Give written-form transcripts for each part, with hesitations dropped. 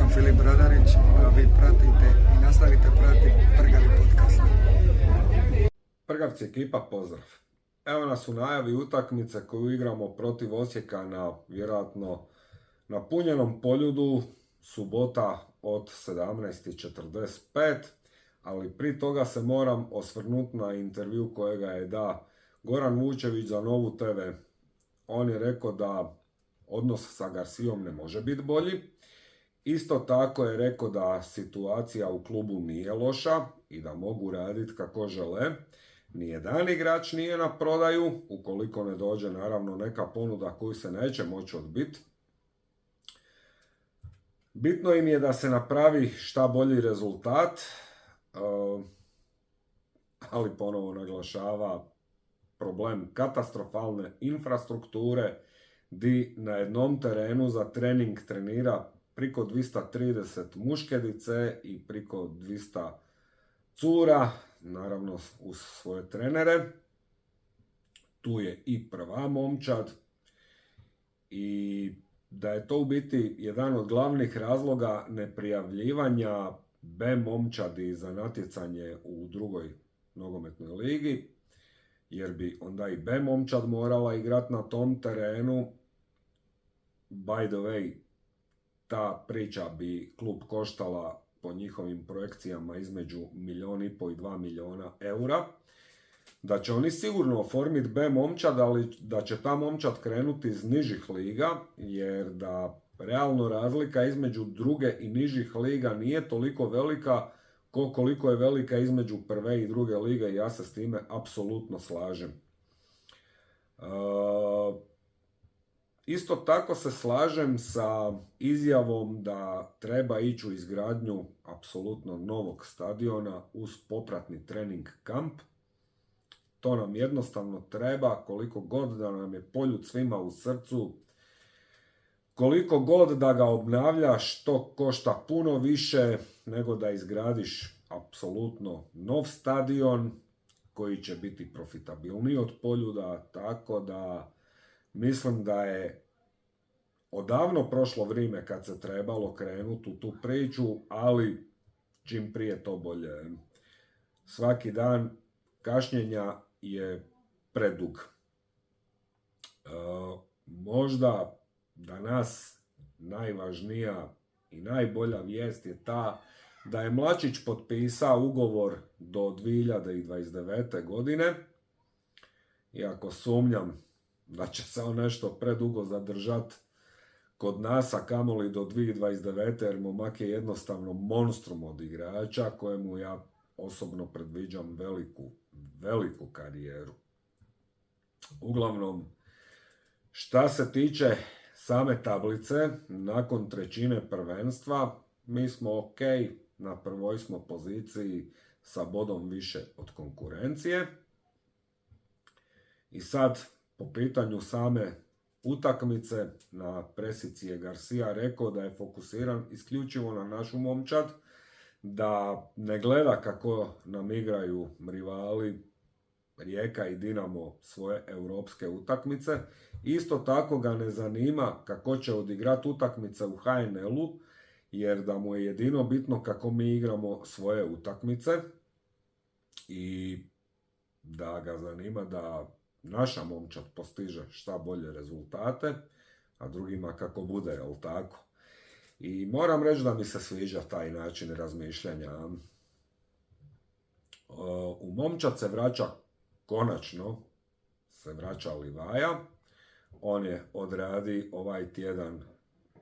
sam Filip Brodarić, a vi pratite i nastavite pratiti Prgavi podcast. Prgavci ekipa, pozdrav. Evo nas u najavi utakmice koju igramo protiv Osijeka na vjerojatno napunjenom Poljudu, subota od 17:45, ali prije toga se moram osvrnuti na intervju kojega je da Goran Vučević za Novu TV. On je rekao da odnos sa Garcijom ne može biti bolji. Isto tako je rekao da situacija u klubu nije loša i da mogu raditi kako žele. Nijedan igrač nije na prodaju, ukoliko ne dođe naravno neka ponuda koju se neće moći odbiti. Bitno im je da se napravi šta bolji rezultat, ali ponovo naglašava problem katastrofalne infrastrukture, di na jednom terenu za trening trenira priko 230 muškedice i priko 200 cura, naravno uz svoje trenere. Tu je i prva momčad i da je to u biti jedan od glavnih razloga neprijavljivanja B momčadi za natjecanje u drugoj nogometnoj ligi, jer bi onda i B momčad morala igrati na tom terenu. By the way, ta priča bi klub koštala po njihovim projekcijama između 1,5 milijuna i 2 milijuna eura. Da će oni sigurno oformiti B momčad, ali da će ta momčad krenuti iz nižih liga, jer da realno razlika između druge i nižih liga nije toliko velika koliko je velika između prve i druge lige, i ja se s time apsolutno slažem. Isto tako se slažem sa izjavom da treba ići u izgradnju apsolutno novog stadiona uz popratni trening kamp. To nam jednostavno treba, koliko god da nam je Poljud svima u srcu, koliko god da ga obnavljaš, to košta puno više nego da izgradiš apsolutno nov stadion koji će biti profitabilniji od Poljuda, tako da mislim da je odavno prošlo vrijeme kad se trebalo krenuti u tu priču, ali čim prije to bolje. Svaki dan kašnjenja je predug. Možda danas najvažnija i najbolja vijest je ta da je Mlačić potpisao ugovor do 2029. godine. Iako sumnjam da će se on nešto predugo zadržati kod nas, a kamoli do 2029. jer momak je jednostavno monstrum od igrača kojemu ja osobno predviđam veliku karijeru. Uglavnom, šta se tiče same tablice, nakon trećine prvenstva, mi smo ok, na prvoj smo poziciji sa bodom više od konkurencije. I sad, po pitanju same utakmice, na presici je Garcia rekao da je fokusiran isključivo na našu momčad, da ne gleda kako nam igraju rivali Rijeka i Dinamo svoje europske utakmice. Isto tako ga ne zanima kako će odigrati utakmice u HNL-u, jer da mu je jedino bitno kako mi igramo svoje utakmice i da ga zanima da naša momčad postiže šta bolje rezultate, a drugima kako bude, jel tako? I moram reći da mi se sviđa taj način razmišljanja. U momčad se vraća, konačno se vraća Livaja. On je odradi ovaj tjedan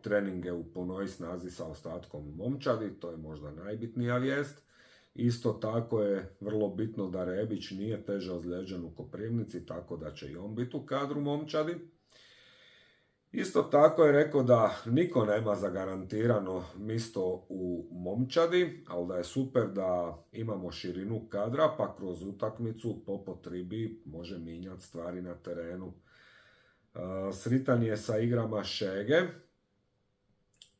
treninge u punoj snazi sa ostatkom momčadi, to je možda najbitnija vijest. Isto tako je vrlo bitno da Rebić nije teže ozlijeđen u Koprivnici, tako da će i on biti u kadru momčadi. Isto tako je rekao da niko nema zagarantirano mjesto u momčadi, ali da je super da imamo širinu kadra, pa kroz utakmicu po potrebi može mijenjati stvari na terenu. Sritan je sa igrama Šege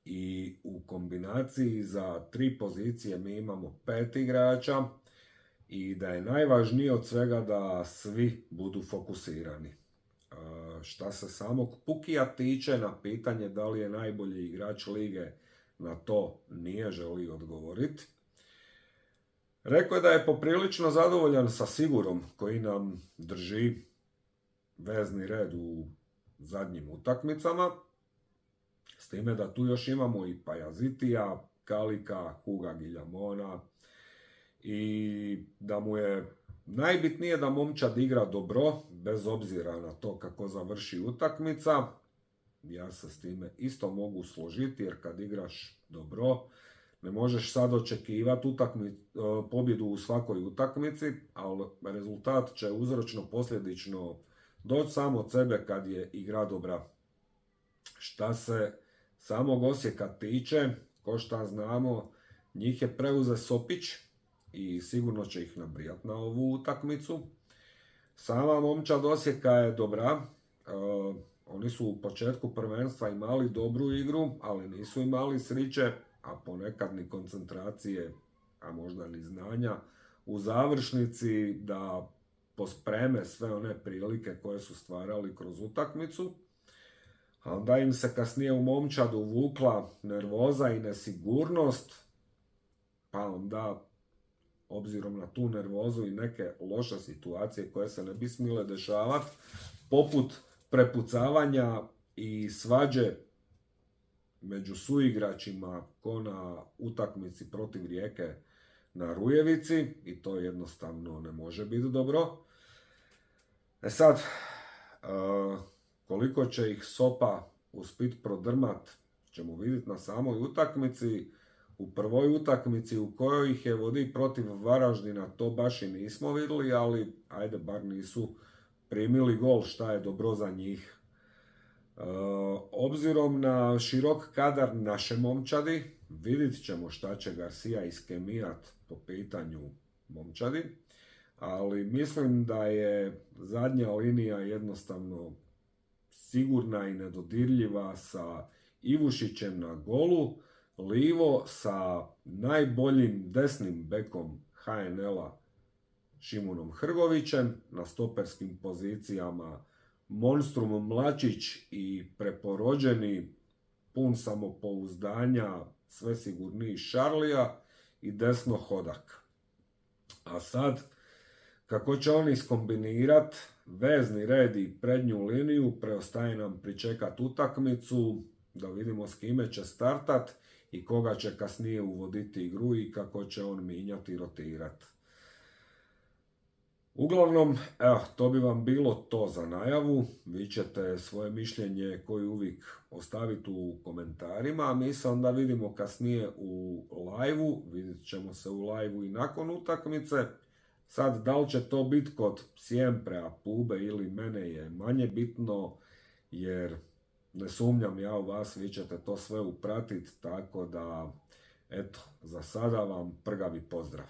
i u kombinaciji za 3 pozicije mi imamo 5 igrača i da je najvažnije od svega da svi budu fokusirani. Šta se samog Pukija tiče, na pitanje da li je najbolji igrač lige, na to nije želio odgovoriti. Rekao je da je poprilično zadovoljan sa Sigurom koji nam drži vezni red u zadnjim utakmicama, s time da tu još imamo i Pajazitija, Kalika, Huga Giljamona i da mu je najbitnije da momčad igra dobro, bez obzira na to kako završi utakmica. Ja se s time isto mogu složiti, jer kad igraš dobro, ne možeš sad očekivati pobjedu u svakoj utakmici, ali rezultat će uzročno posljedično doći samo od sebe kad je igra dobra. Šta se samog Osijeka tiče, ko šta znamo, njih je preuze Sopić i sigurno će ih nabrijati na ovu utakmicu. Sama momčad Osijeka je dobra. Oni su u početku prvenstva imali dobru igru, ali nisu imali sriće, a ponekad ni koncentracije, a možda ni znanja u završnici da pospreme sve one prilike koje su stvarali kroz utakmicu. A onda im se kasnije u momčadu uvukla nervoza i nesigurnost, pa onda, obzirom na tu nervozu i neke loše situacije koje se ne bi smjele dešavati, poput prepucavanja i svađe među suigračima ko na utakmici protiv Rijeke na Rujevici, i to jednostavno ne može biti dobro. Sad, koliko će ih Sopa uspit prodrmat, ćemo vidjeti na samoj utakmici. U prvoj utakmici u kojoj ih je vodi protiv Varaždina, to baš i nismo vidjeli, ali ajde, bar nisu primili gol, šta je dobro za njih. Obzirom na širok kadar naše momčadi, vidit ćemo šta će Garcia iskemijat po pitanju momčadi, ali mislim da je zadnja linija jednostavno sigurna i nedodirljiva sa Ivušićem na golu, livo sa najboljim desnim bekom HNL-a Šimunom Hrgovićem, na stoperskim pozicijama Monstrum Mlačić i preporođeni, pun samopouzdanja, sve sigurniji Šarlija i desno Hodak. A sad, kako će oni iskombinirati vezni red i prednju liniju, preostaje nam pričekat utakmicu, da vidimo s kime će startat i koga će kasnije uvoditi igru i kako će on mijenjati i rotirati. Uglavnom, evo, to bi vam bilo to za najavu. Vi ćete svoje mišljenje koji uvijek ostaviti u komentarima, a mi se onda vidimo kasnije u live-u. Vidjet ćemo se u live-u i nakon utakmice. Sad, da li će to biti kod Siemprea, Pube ili mene je manje bitno, jer ne sumnjam ja u vas, vi ćete to sve upratiti, tako da, eto, za sada vam prgavi pozdrav.